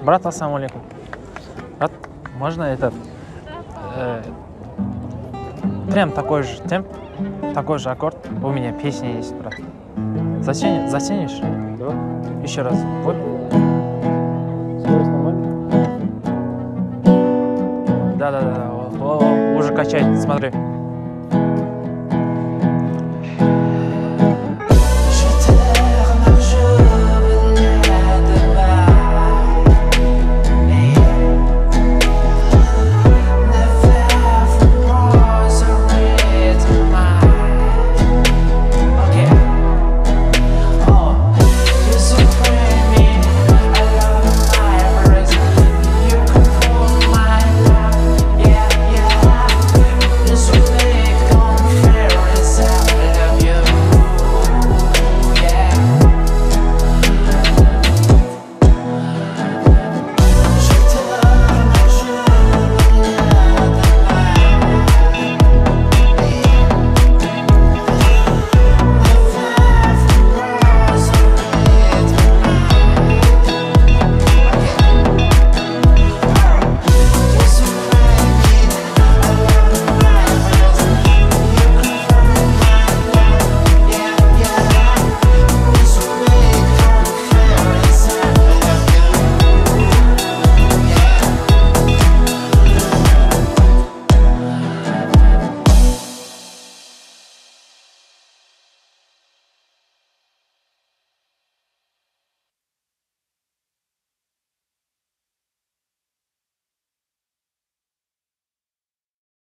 Брат, ассаламу алейкум. Брат, можно этот... прям такой же темп, такой же аккорд. У меня песня есть, брат. Затянешь? Да. Еще раз. Вот. Скорость нормальная? Да. Уже качает, смотри.